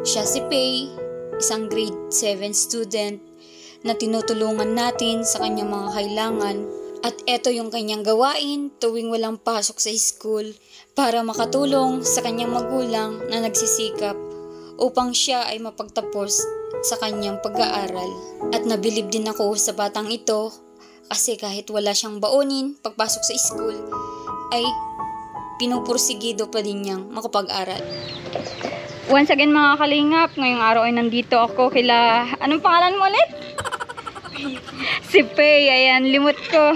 Siya si Pei, isang grade 7 student na tinutulungan natin sa kanyang mga kailangan. At eto yung kanyang gawain tuwing walang pasok sa school para makatulong sa kanyang magulang na nagsisikap upang siya ay mapagtapos sa kanyang pag-aaral. At nabilib din ako sa batang ito kasi kahit wala siyang baunin pagpasok sa school ay pinupursigido pa din niyang makapag-aral. Once again mga kalingap, ngayong araw ay nandito ako kila, anong pangalan mo ulit? Si Pei, ayan, limot ko.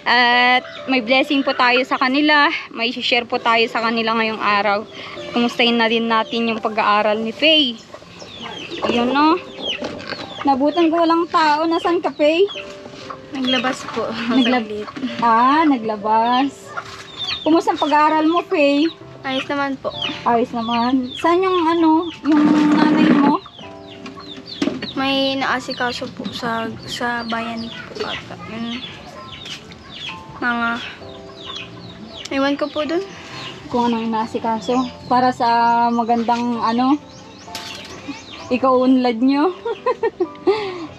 At may blessing po tayo sa kanila, may share po tayo sa kanila ngayong araw. Kumustahin na din natin yung pag-aaral ni Pei. Yun no. Nabutan ko walang tao. Nasaan ka, Pei? Naglabas po. Naglabas. Kumusta ang pag-aaral mo, Pei? Ayos naman po. Ayos naman. Saan yung yung nanay mo? May naasikaso po sa bayan po ata. Yung mga ewan ko po dun. Kung anong inaasikaso. Para sa magandang ikaw unlad nyo.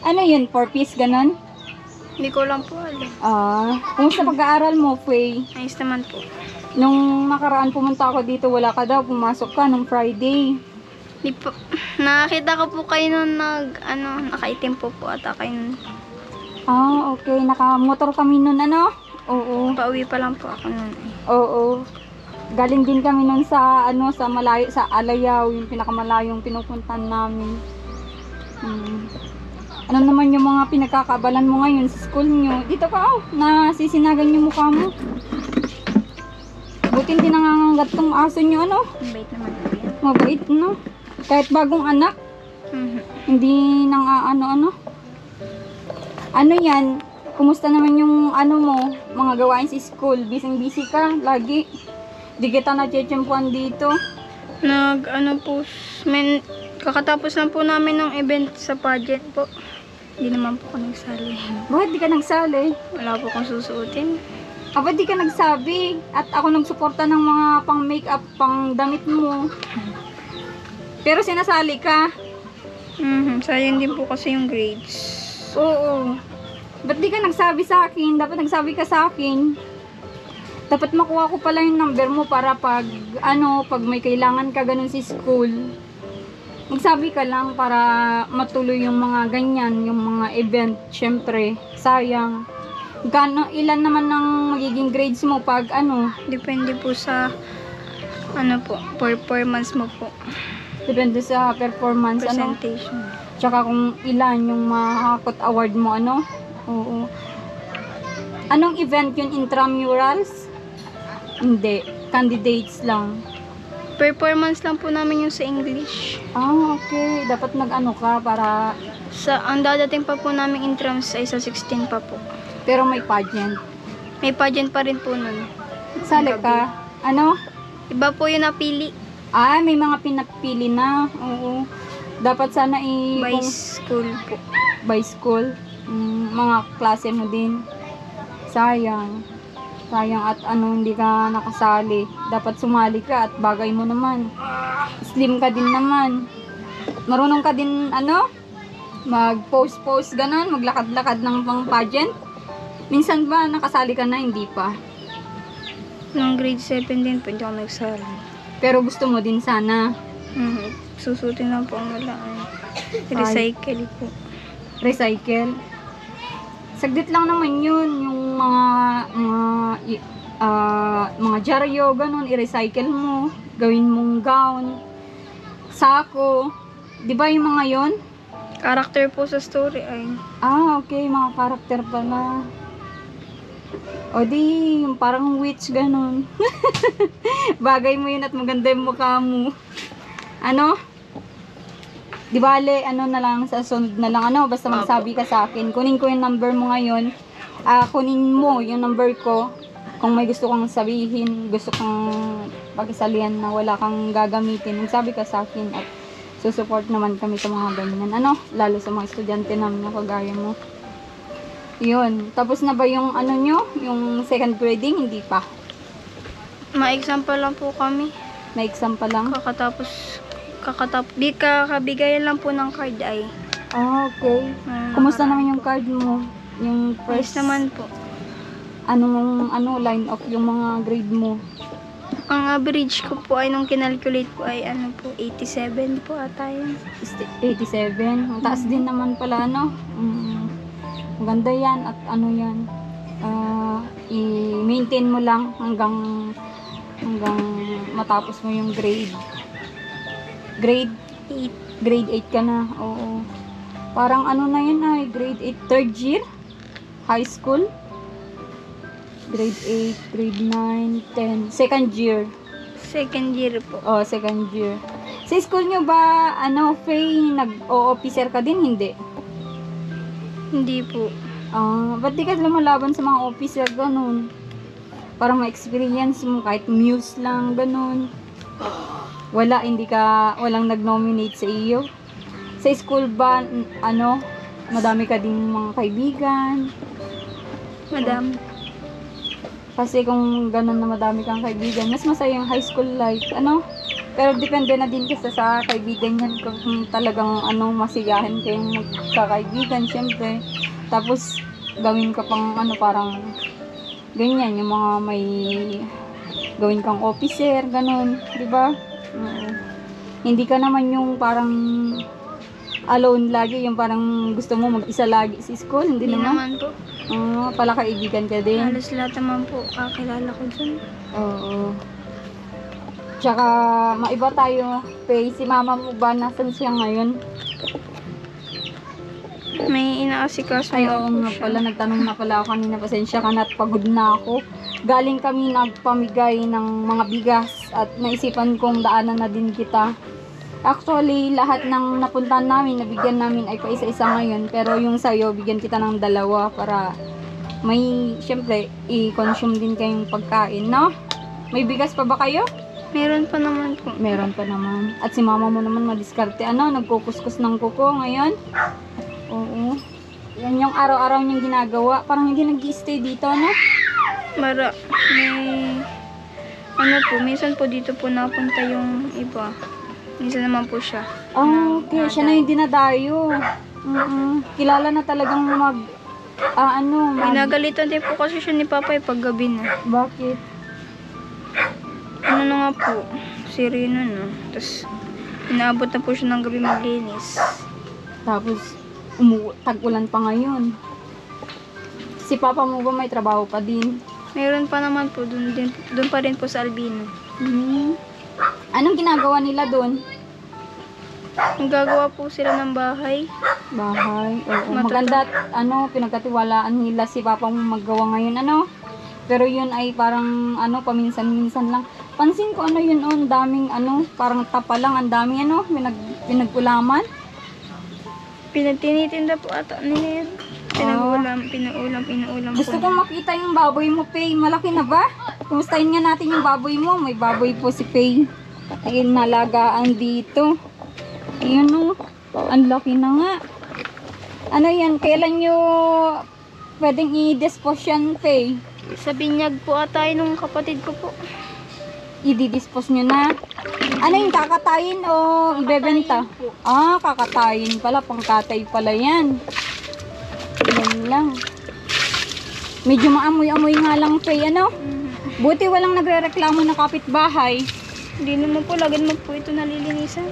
Ano yun? 4-piece ganon? Hindi ko lang po alam. Kumusta pag-aaral mo, Pei? Ayos naman po. Nung nakaraan pumunta ako dito, wala ka daw. Pumasok ka nung Friday. Di po. Nakakita ko po kayo nung nakaitim po ata kayo nun. Okay. Nakamotor kami nun, Oo. Pauwi pa lang po ako nun. Oo. Galing din kami nun sa, sa malayo, sa Alayaw, yung pinakamalayong pinupuntan namin. Ano naman yung mga pinagkakabalan mo ngayon sa school nyo? Dito ka, nasisinagan yung mukha mo. Buti hindi nangangagat tong aso nyo, Mabait naman po yan. Mabait, Kahit bagong anak. Hindi nang Ano yan? Kumusta naman yung mo, mga gawain sa school? Busy ka, lagi. Di kita na-chechempuan dito. Kakatapos lang po namin ng event sa pageant po. Hindi naman po ako nagsali. Bakit di ka nagsali? Wala po akong susuotin. Ba't di ka nagsabi? At ako nagsuporta ng mga pang makeup, pang damit mo. Pero sinasali ka? Sayang din po kasi yung grades. Oo. Ba't di ka nagsabi sa akin? Dapat nagsabi ka sa akin. Dapat makuha ko pala yung number mo para pag may kailangan ka ganun si school. Magsabi ka lang para matuloy yung mga ganyan, yung mga event. Syempre, sayang. Ilan naman ng magiging grades mo pag Depende po sa performance mo po. Depende sa performance, presentation. Tsaka kung ilan yung mahakot award mo, Oo. Anong event yun? Intramurals? Hindi. Candidates lang. Performance lang po namin yung sa English. Okay. Dapat ka para... Ang dadating pa po namin intrams ay sa 16 pa po. Pero may pageant. May pageant pa rin po nun. Sali ka? Iba po yung napili. May mga pinapili na. Oo. Dapat sana by school po. By school. Mga klase mo din. Sayang at hindi ka nakasali. Dapat sumali ka at bagay mo naman. Slim ka din naman. Marunong ka din mag-post ganon, maglakad-lakad ng pang pageant. Minsan ba nakasali ka na? Hindi pa. Nung grade 7 din po, hindi ako nagsali. Pero gusto mo din sana? Susutin lang po ang wala. Recycle po. Recycle? Saglit lang naman yun. Yung mga dyaryo, ganun, i-recycle mo. Gawin mong gown. Sako. Di ba yung mga yon? Character po sa story ay. Okay. Mga character pala. O di, yung parang witch, ganun. Bagay mo yun at maganda yung mukha mo. Di bale, na lang, sa sunod na lang, basta magsabi ka sa akin. Kunin ko yung number mo ngayon. Kunin mo yung number ko. Kung may gusto kang sabihin, gusto kang pag-isalihan na wala kang gagamitin, magsabi ka sa akin at susupport naman kami sa mga ganyan. Lalo sa mga estudyante namin na kagaya mo. Yun. Tapos na ba yung nyo? Yung second grading? Hindi pa. Ma-exam pa lang po kami. May exam pa lang? Kakatapos Kakabigayan lang po ng card ay. Okay. Kumusta naman yung card mo? Yung First first naman po. line of yung mga grade mo? Ang average ko po ay nung kinalculate po ay 87 po ata yun. 87. Ang taas din naman pala, ano? Maganda yan at yan. I-maintain mo lang hanggang matapos mo yung grade 8. 8 ka na. Oo. Parang na yun ay grade 8 third year high school. Grade 8, grade 9, 10, second year. Second year po. Oh, second year. Sa school nyo ba, Faye, nag-o-officer ka din? Hindi. Hindi po. Ba't di ka lumalaban sa mga officer, ganun? Para ma-experience mo, kahit muse lang, ganun. Walang nag-nominate sa iyo? Sa school ba, madami ka din mga kaibigan? Madami. Kasi kung ganun na madami kang kaibigan, mas masaya yung high school life, Pero depende na din kasi sa kaibigan yan kung talagang masiyahin kayong magkakaibigan, syempre. Tapos gawin ka pang parang ganyan, yung mga may gawin kang officer, ganun, di ba? Hindi ka naman yung parang alone lagi, yung parang gusto mo mag-isa lagi sa school, hindi naman po. Pala kaibigan ka din. Halos lahat naman po kakilala ko dyan. Oo. Tsaka, maiba tayo, Faye. Si mama mo ba, nasan siya ngayon? May inaasikaso Ay, na oo po nga siya. pala, nagtanong na pala ako kanina, pasensya ka na at pagod na ako. Galing kami nagpamigay ng mga bigas at naisipan kong daanan na din kita. Actually, lahat ng napuntahan namin, nabigyan namin ay paisa-isa ngayon. Pero yung sa'yo, bigyan kita ng 2 para may, syempre, i-consume din kayong pagkain, no? May bigas pa ba kayo? Meron pa naman po. Meron pa naman. At si mama mo naman madiskarte, nagkukuskus ng kuko ngayon? Oo. Yan yung araw-araw niyang ginagawa. Parang hindi nag-i-stay dito, no? Minsan po dito po napunta yung iba. Minsan naman po siya. Okay. Siya na yung dinadayo. Kilala na talagang Pinagalitan din po kasi siya ni Papa pag gabi na. Bakit? Na nga po, sireno na. Tapos, inaabot na po siya ng gabi maglinis. Tapos, tag-ulan pa ngayon. Si Papa mo ba may trabaho pa din? Meron pa naman po, dun pa rin po sa Albino. Anong ginagawa nila doon? Nagagawa po sila ng bahay. Bahay. Oo. Maganda at pinagkatiwalaan nila si Papa mo maggawa ngayon, Pero yun ay parang paminsan-minsan lang. Pansin ko yun, daming parang tapa lang, ang dami pinag-ulaman. Tinitinda po ata nila yan. Pinaulam Gusto po. kong makita yung baboy mo, Faye. Malaki na ba? Kumustahin nga natin yung baboy mo. May baboy po si Faye. Ayun, nalagaan dito. Ayun, ang laki na nga. Ano yan? Kailan nyo pwedeng i-dispose yan, Faye? Sa binyag po ata yun ng kapatid ko po. I-dispose nyo na. Ano yung kakatayin o ibebenta? Kakatayin pala. Pangkatay pala yan. Yan lang. Medyo maamoy-amoy nga lang, Faye, Buti walang nagre-reklamo na kapitbahay. Hindi naman po, lagyan mo po ito nalilinisan.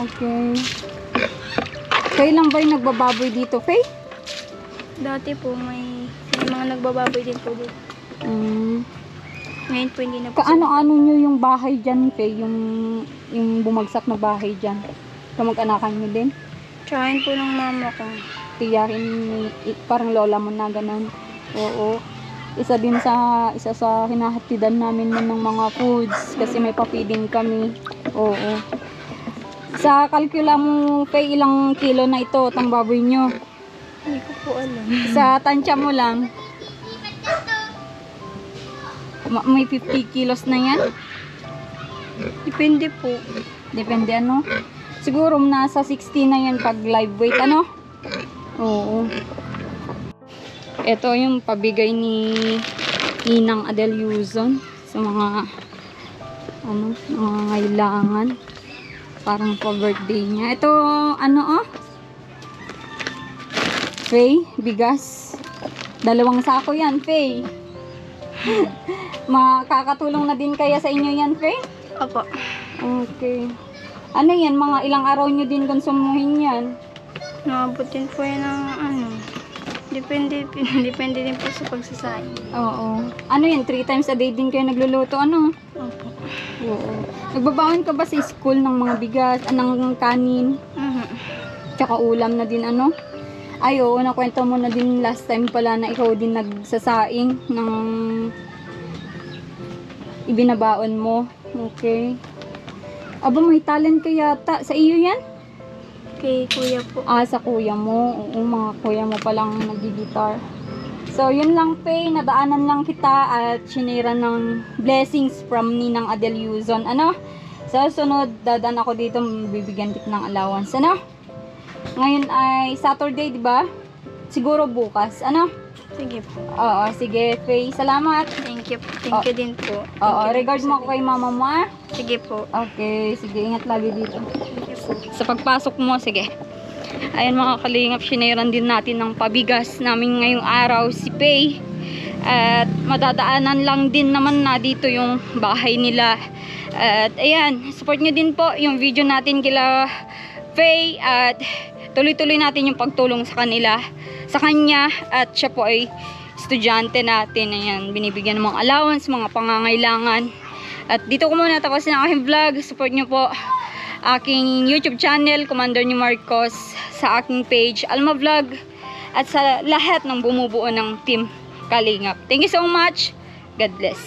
Okay. Kailan ba yung nagbababoy dito, Faye? Dati po, may mga nagbababoy din po dito. Ngayon po, hindi na po. Kaano-ano nyo yung bahay dyan, Faye? Yung bumagsak na bahay dyan? Kamag-anakan nyo din? Tsahin po ng mama ko. Tiyahin, parang lola mo na ganun. Oo. Isa sa hinahatidan namin ng mga foods kasi may pa-feeding kami. Oo. Sa kalkula mo, Faye, ilang kilo na ito, tang baboy nyo? Hindi ko po alam. Sa tansya mo lang, may 50 kilos na yan? Depende po. Depende Siguro nasa 60 na yan pag live weight, Oo. Ito yung pabigay ni Ninang Adele Yuzon sa mga mga kailangan. Parang po birthday niya. Ito, ano Faye, bigas. 2 sako yan, Faye. Makakatulong na din kaya sa inyo yan, Faye? Opo. Okay. Ano yan, mga ilang araw nyo din konsumuhin yan? Nakabutin po yan ng depende din po sa pagsasaing. Oo. Ano yan, 3 times a day din kayo nagluluto, ano? Opo. Oo. Nagbabaon ka ba sa school ng mga bigas, ng kanin? Tsaka ulam na din, ano? Ay, oo, nakwento mo na din last time pala na ikaw din nagsasaing ng ibinabaon mo. Okay. Aba, may talent ka yata. Sa iyo yan? Kay kuya po. Sa kuya mo. Oo, mga kuya mo palang nag-gitar. So, yun lang, Faye. Nadaanan lang kita at sinira ng blessings from Ninang Adel Yuzon. Ano? Sa sunod, dadaan ako dito, bibigyan kita ng allowance. Ano? Ngayon ay Saturday, di ba? Siguro bukas. Ano? Sige po. Oo, sige, Faye. Salamat. Thank you. Thank you din po. Oo, regard mo ako kay mama mo, ah. Sige po. Okay, sige. Ingat lagi dito. Thank you po. Sa pagpasok mo, sige. Ayan mga kalingap, sinayaran din natin ng pabigas namin ngayong araw si Faye. At madadaanan lang din naman na dito yung bahay nila. At ayan, support nyo din po yung video natin kila Faye. At tuloy-tuloy natin yung pagtulong sa kanila, sa kanya. At siya po ay estudyante natin. Ayan, binibigyan ng mga allowance, mga pangangailangan. At dito ko muna tapos ang aking vlog. Support nyo po aking YouTube channel, Commander ni Marcos, sa aking page, Alma Vlog, at sa lahat ng bumubuo ng Team Kalingap. Thank you so much. God bless.